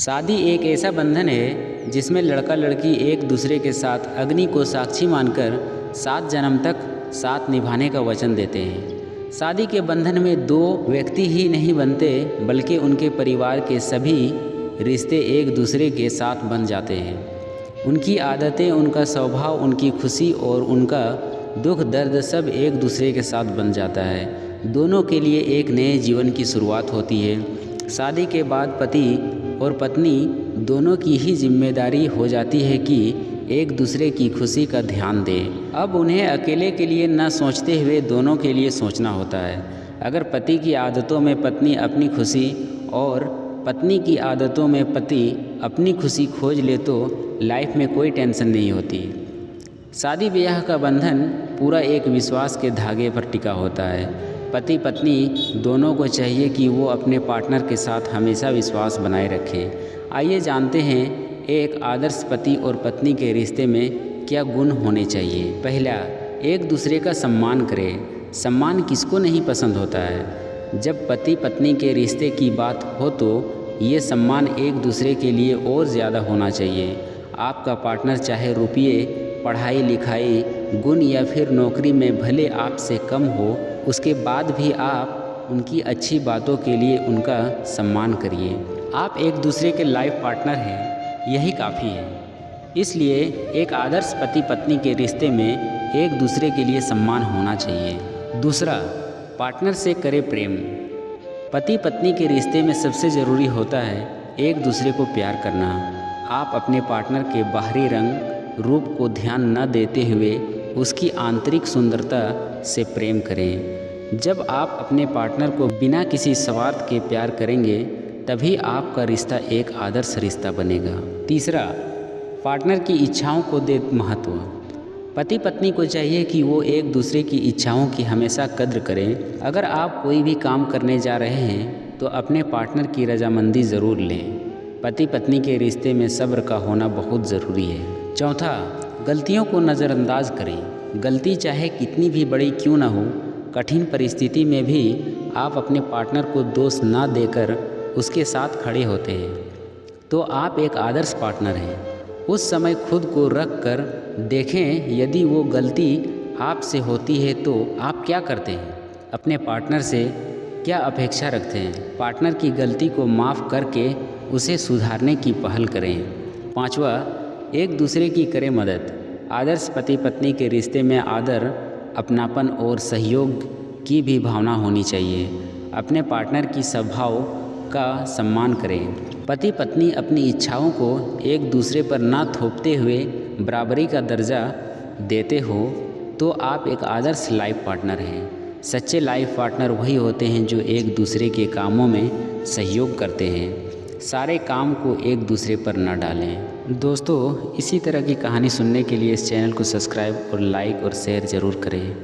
शादी एक ऐसा बंधन है जिसमें लड़का लड़की एक दूसरे के साथ अग्नि को साक्षी मानकर 7 जन्म तक साथ निभाने का वचन देते हैं। शादी के बंधन में 2 व्यक्ति ही नहीं बनते बल्कि उनके परिवार के सभी रिश्ते एक दूसरे के साथ बन जाते हैं। उनकी आदतें, उनका स्वभाव, उनकी खुशी और उनका दुख दर्द सब एक दूसरे के साथ बन जाता है। दोनों के लिए एक नए जीवन की शुरुआत होती है। शादी के बाद पति और पत्नी दोनों की ही जिम्मेदारी हो जाती है कि एक दूसरे की खुशी का ध्यान दें। अब उन्हें अकेले के लिए न सोचते हुए दोनों के लिए सोचना होता है। अगर पति की आदतों में पत्नी अपनी खुशी और पत्नी की आदतों में पति अपनी खुशी खोज ले तो लाइफ में कोई टेंशन नहीं होती। शादी ब्याह का बंधन पूरा एक विश्वास के धागे पर टिका होता है। पति पत्नी दोनों को चाहिए कि वो अपने पार्टनर के साथ हमेशा विश्वास बनाए रखें। आइए जानते हैं एक आदर्श पति और पत्नी के रिश्ते में क्या गुण होने चाहिए। पहला, एक दूसरे का सम्मान करें। सम्मान किसको नहीं पसंद होता है। जब पति पत्नी के रिश्ते की बात हो तो ये सम्मान एक दूसरे के लिए और ज़्यादा होना चाहिए। आपका पार्टनर चाहे रुपये, पढ़ाई लिखाई, गुण या फिर नौकरी में भले आपसे कम हो, उसके बाद भी आप उनकी अच्छी बातों के लिए उनका सम्मान करिए। आप एक दूसरे के लाइफ पार्टनर हैं, यही काफ़ी है। इसलिए एक आदर्श पति पत्नी के रिश्ते में एक दूसरे के लिए सम्मान होना चाहिए। दूसरा, पार्टनर से करें प्रेम। पति पत्नी के रिश्ते में सबसे ज़रूरी होता है एक दूसरे को प्यार करना। आप अपने पार्टनर के बाहरी रंग रूप को ध्यान न देते हुए उसकी आंतरिक सुंदरता से प्रेम करें। जब आप अपने पार्टनर को बिना किसी स्वार्थ के प्यार करेंगे तभी आपका रिश्ता एक आदर्श रिश्ता बनेगा। तीसरा, पार्टनर की इच्छाओं को दे महत्व। पति पत्नी को चाहिए कि वो एक दूसरे की इच्छाओं की हमेशा कद्र करें। अगर आप कोई भी काम करने जा रहे हैं तो अपने पार्टनर की रजामंदी ज़रूर लें। पति पत्नी के रिश्ते में सब्र का होना बहुत ज़रूरी है। चौथा, गलतियों को नज़रअंदाज करें। गलती चाहे कितनी भी बड़ी क्यों ना हो, कठिन परिस्थिति में भी आप अपने पार्टनर को दोष ना देकर उसके साथ खड़े होते हैं तो आप एक आदर्श पार्टनर हैं। उस समय खुद को रख कर देखें, यदि वो गलती आपसे होती है तो आप क्या करते हैं। अपने पार्टनर से क्या अपेक्षा रखते हैं। पार्टनर की गलती को माफ़ करके उसे सुधारने की पहल करें। पांचवा, एक दूसरे की करें मदद। आदर्श पति पत्नी के रिश्ते में आदर, अपनापन और सहयोग की भी भावना होनी चाहिए। अपने पार्टनर की स्वभाव का सम्मान करें। पति पत्नी अपनी इच्छाओं को एक दूसरे पर ना थोपते हुए बराबरी का दर्जा देते हो तो आप एक आदर्श लाइफ पार्टनर हैं। सच्चे लाइफ पार्टनर वही होते हैं जो एक दूसरे के कामों में सहयोग करते हैं, सारे काम को एक दूसरे पर न डालें। दोस्तों, इसी तरह की कहानी सुनने के लिए इस चैनल को सब्सक्राइब और लाइक और शेयर ज़रूर करें।